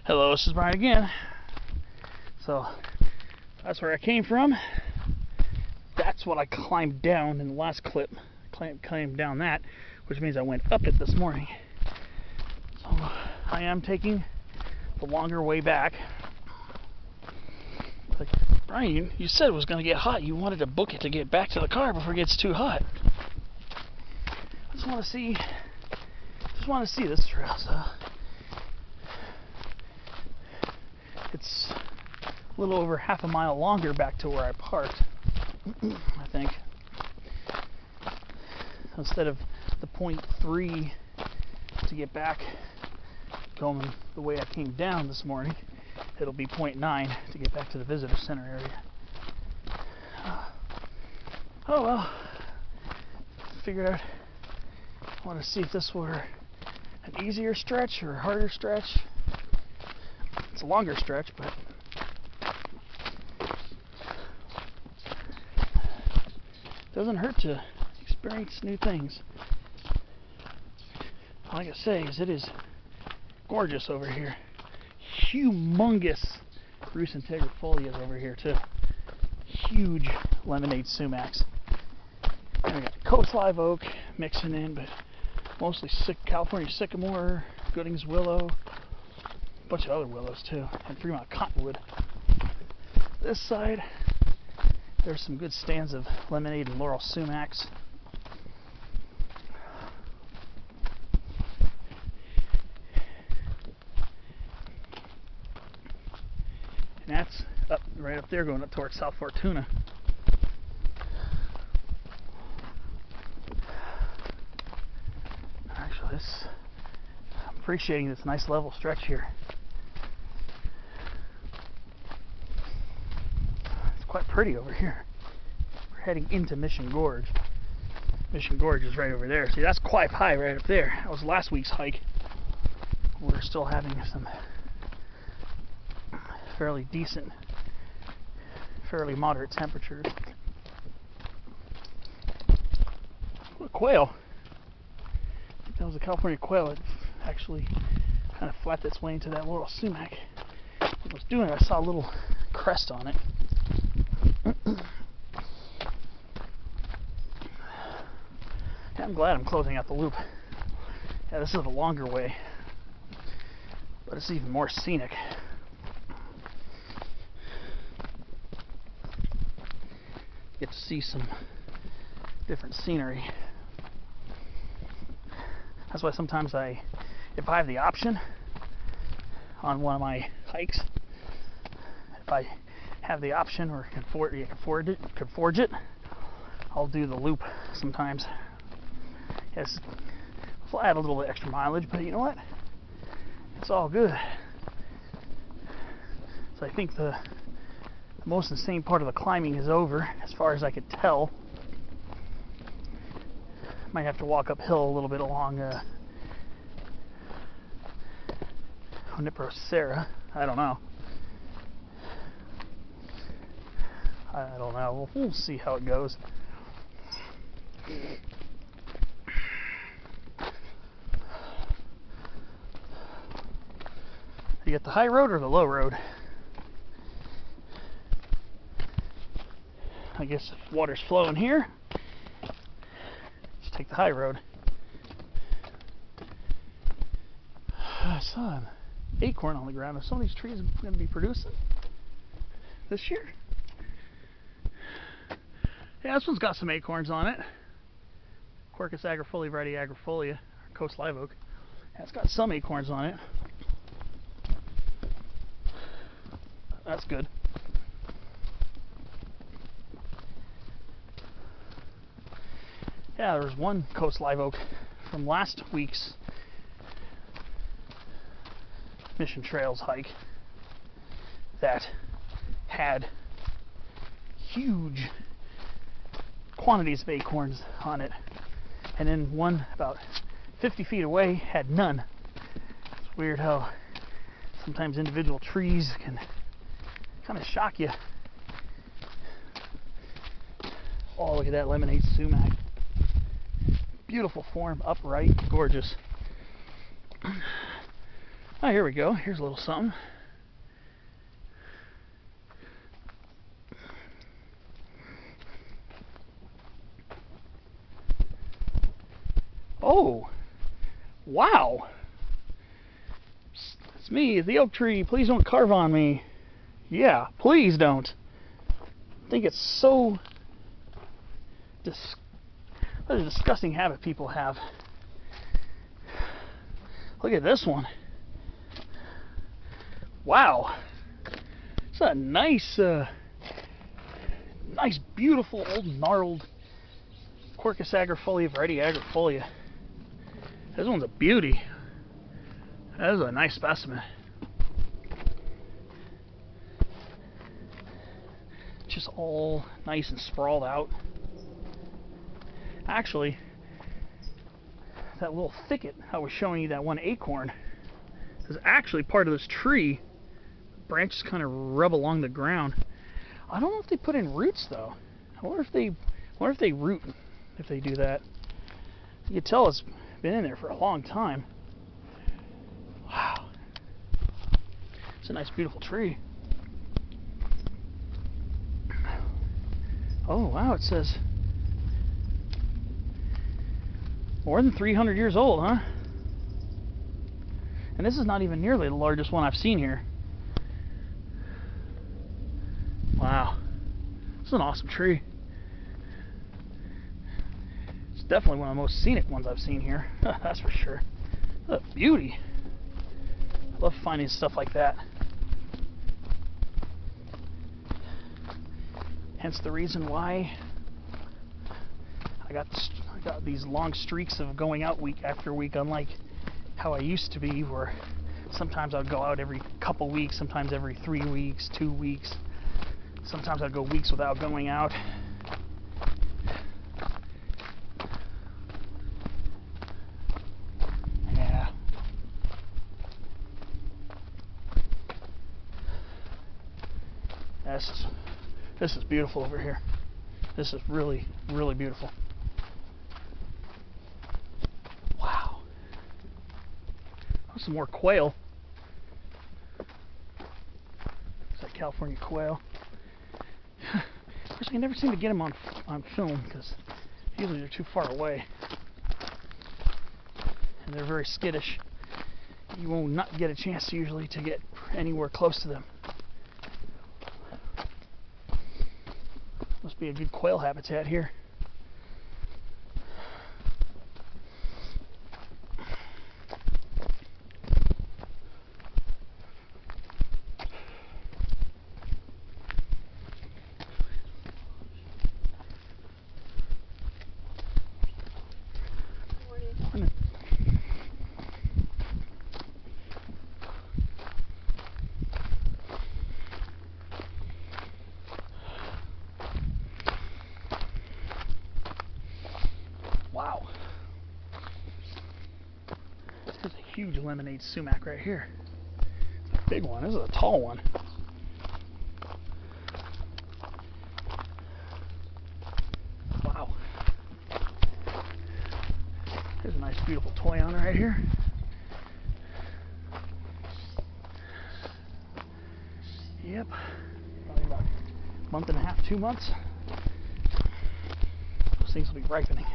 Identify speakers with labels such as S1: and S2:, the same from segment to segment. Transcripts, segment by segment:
S1: Hello, this is Brian again. So that's where I came from. That's what I climbed down in the last clip. Climbed down that, which means I went up it this morning. So I am taking the longer way back. Like, Brian, you said it was going to get hot. You wanted to book it to get back to the car before it gets too hot. I just want to see this trail. So it's a little over half a mile longer back to where I parked, I think. Instead of the 0.3 to get back going the way I came down this morning, it'll be 0.9 to get back to the visitor center area. Oh well, figured out, I want to see if this were an easier stretch or a harder stretch. It's a longer stretch, but it doesn't hurt to experience new things. All I can say is it is gorgeous over here. Humongous Rus integrifolias over here too. Huge lemonade sumacs. And we got coast live oak mixing in, but mostly California sycamore, Gooding's willow, a bunch of other willows too, and Fremont cottonwood. This side, there's some good stands of lemonade and laurel sumacs. And that's up right up there, going up towards South Fortuna. Actually, I'm appreciating this nice level stretch here. It's quite pretty over here. We're heading into Mission Gorge. Mission Gorge is right over there. See, that's quite high right up there. That was last week's hike. We're still having some fairly decent, fairly moderate temperatures. What a quail. I think that was a California quail. It actually kind of flapped its way into that laurel sumac. When I was doing it, I saw a little crest on it. Yeah, I'm glad I'm closing out the loop. Yeah, this is a longer way, but it's even more scenic. Get to see some different scenery. That's why sometimes if I have the option on one of my hikes, if I have the option or can forge it, I'll do the loop sometimes. Yes, I'll add a little bit extra mileage, but you know what? It's all good. So I think the most insane part of the climbing is over, as far as I could tell. Might have to walk uphill a little bit along Junipero Serra. I don't know. We'll see how it goes. You get the high road or the low road? I guess if water's flowing here, just take the high road. I saw an acorn on the ground. Are some of these trees going to be producing this year? Yeah, this one's got some acorns on it. Quercus agrifolia, variety agrifolia, or coast live oak. Yeah, it's got some acorns on it. That's good. Yeah, there was one coast live oak from last week's Mission Trails hike that had huge quantities of acorns on it, and then one about 50 feet away had none. It's weird how sometimes individual trees can kind of shock you. Oh, look at that lemonade sumac. Beautiful form, upright, gorgeous. Oh, here we go. Here's a little something. Oh, wow. It's me, the oak tree. Please don't carve on me. Yeah, please don't. I think it's so... what a disgusting habit people have. Look at this one. Wow. It's a nice, nice, beautiful, old, gnarled Quercus agrifolia, variety agrifolia. This one's a beauty. That is a nice specimen. Just all nice and sprawled out. Actually, that little thicket I was showing you, that one acorn, is actually part of this tree. Branches kind of rub along the ground. I don't know if they put in roots though. I wonder if they root if they do that. You can tell it's been in there for a long time. Wow. It's a nice beautiful tree. Oh wow, it says more than 300 years old, huh? And this is not even nearly the largest one I've seen here. Wow. This is an awesome tree. It's definitely one of the most scenic ones I've seen here. That's for sure. What a beauty. I love finding stuff like that. Hence the reason why I got these long streaks of going out week after week, unlike how I used to be, where sometimes I'd go out every couple weeks, sometimes every 3 weeks, 2 weeks. Sometimes I'd go weeks without going out. Yeah. This is beautiful over here. This is really, really beautiful. Wow. Some more quail. Is that California quail? Of course, I can never seem to get them on film because usually they're too far away. And they're very skittish. You will not get a chance usually to get anywhere close to them. Must be a good quail habitat here. Wow. There's a huge lemonade sumac right here. It's a big one. This is a tall one. Wow. There's a nice beautiful toy on it right here. Yep. Probably about a month and a half, 2 months. Those things will be ripening.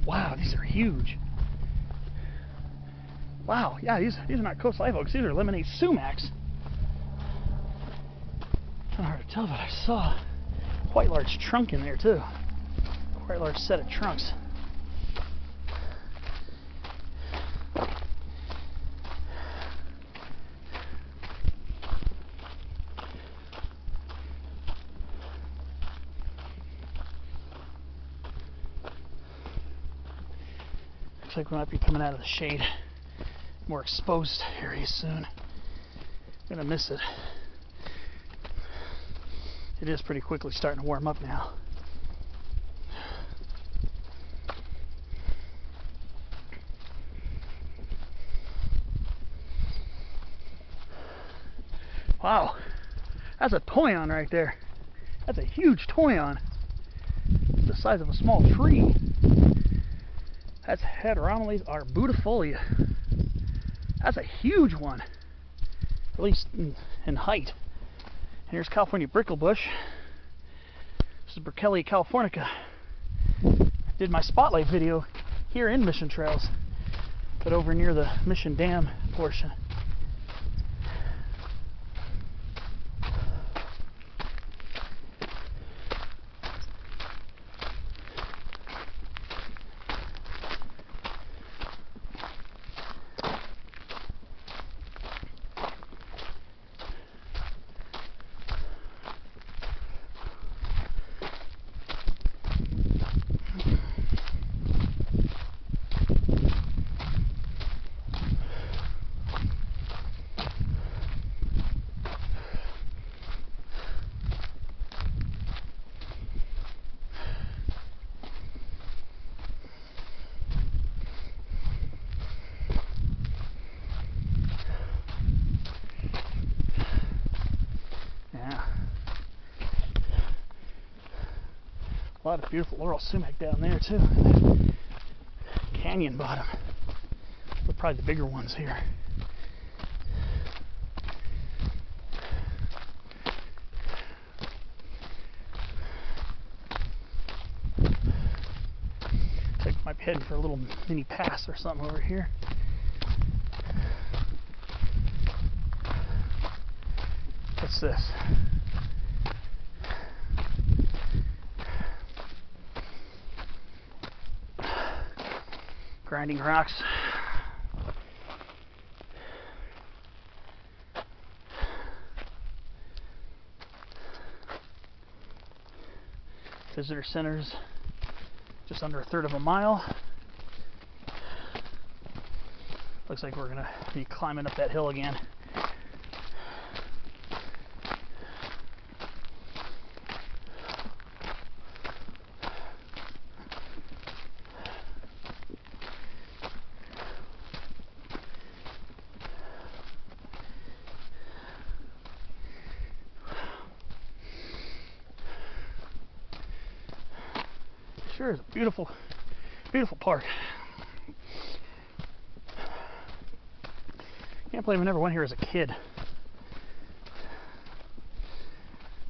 S1: Wow, these are huge. Wow, yeah, these are not coast live oaks. These are lemonade sumacs. Kind of hard to tell, but I saw a quite large trunk in there too. Quite a large set of trunks. Looks like we might be coming out of the shade. More exposed area soon. Gonna miss it. It is pretty quickly starting to warm up now. Wow, that's a toyon right there. That's a huge toyon. It's the size of a small tree. That's Heteromeles arbudifolia. That's a huge one, at least in height. And here's California bricklebush. This is Burkhellia californica. I did my spotlight video here in Mission Trails, but over near the Mission Dam portion. A lot of beautiful laurel sumac down there too. Canyon bottom. They're probably the bigger ones here. Looks like we might be heading for a little mini pass or something over here. What's this? Grinding rocks. Visitor centers just under 1/3 of a mile. Looks like we're gonna be climbing up that hill again. Sure is a beautiful, beautiful park. Can't believe I never went here as a kid.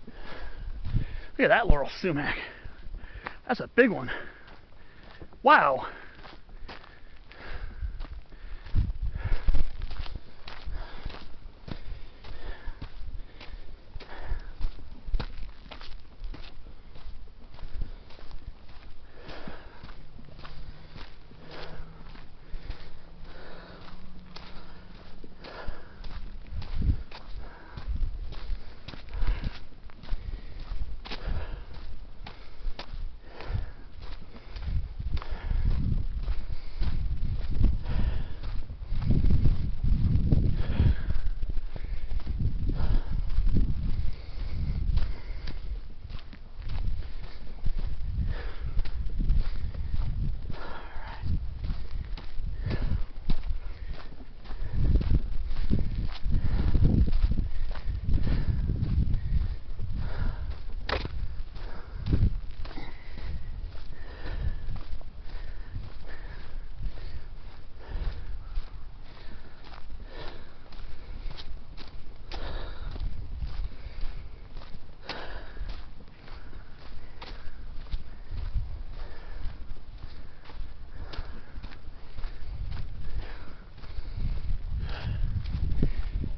S1: Look at that laurel sumac. That's a big one. Wow.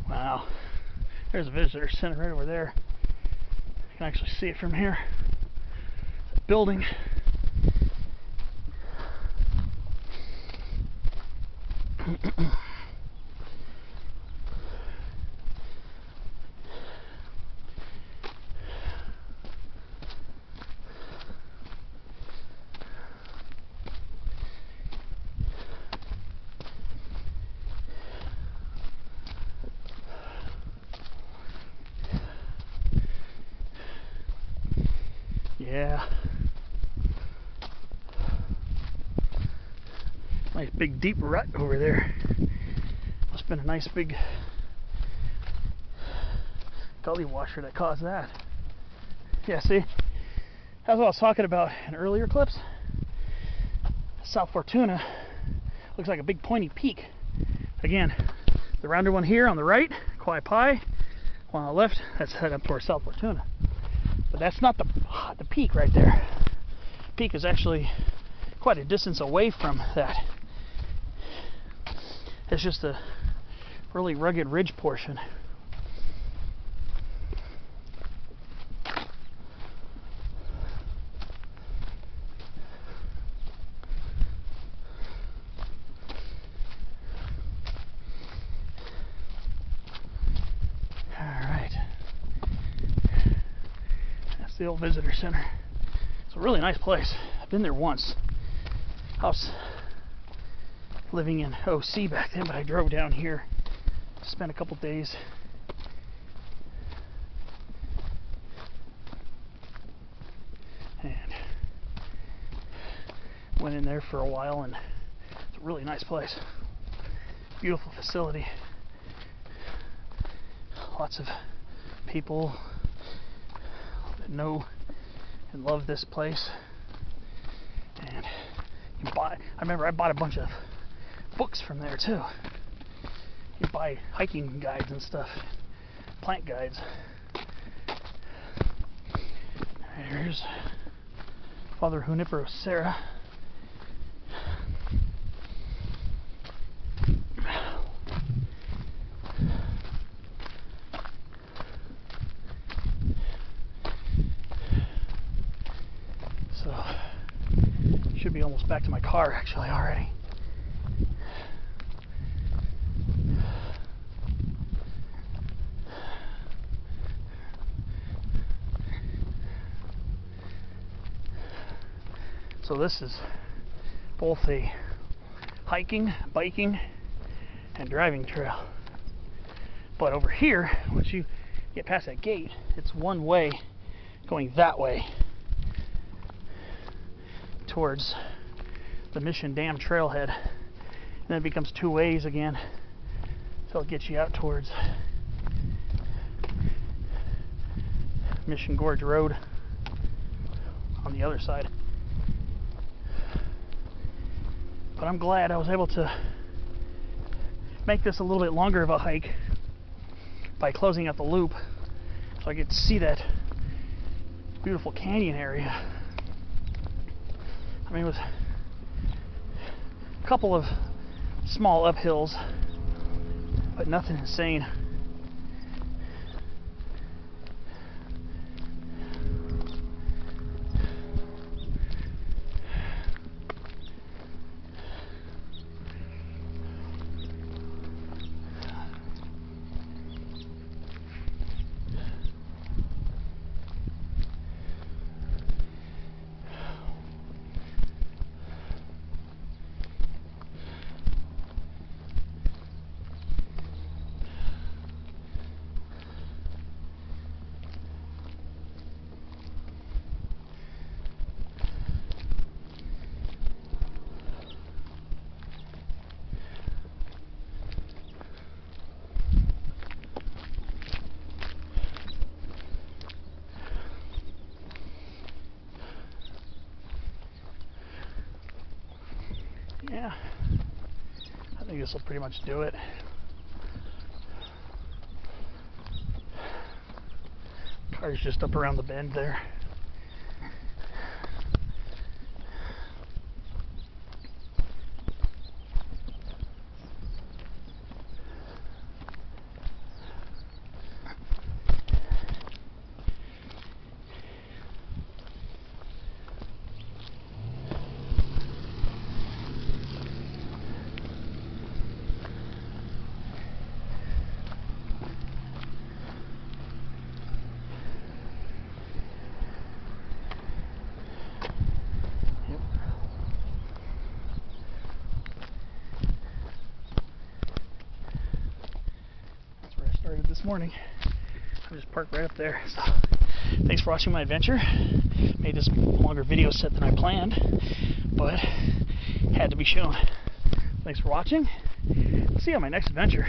S1: Wow, there's a visitor center right over there. You can actually see it from here. It's a building. Yeah. Nice big deep rut over there. Must have been a nice big gully washer that caused that. Yeah, see? That's what I was talking about in earlier clips. South Fortuna looks like a big pointy peak. Again, the rounder one here on the right, Quai Pai. One on the left, that's head up towards South Fortuna. But that's not the peak right there. The peak is actually quite a distance away from that. It's just a really rugged ridge portion. The old visitor center. It's a really nice place. I've been there once. I was living in OC back then, but I drove down here to spend a couple days. And went in there for a while, and it's a really nice place. Beautiful facility. Lots of people know and love this place, and you buy. I remember I bought a bunch of books from there too. You buy hiking guides and stuff, plant guides. There's Father Junipero Serra. Should be almost back to my car actually already. So this is both a hiking, biking, and driving trail. But over here, once you get past that gate, it's one way going that way towards the Mission Dam trailhead, and then it becomes two ways again until it gets you out towards Mission Gorge Road on the other side. But I'm glad I was able to make this a little bit longer of a hike by closing out the loop so I could see that beautiful canyon area. I mean, it was a couple of small uphills, but nothing insane. Yeah, I think this will pretty much do it. Car's just up around the bend there. This morning. I'm just parked right up there. So, thanks for watching my adventure. Made this longer video set than I planned, but had to be shown. Thanks for watching. I'll see you on my next adventure.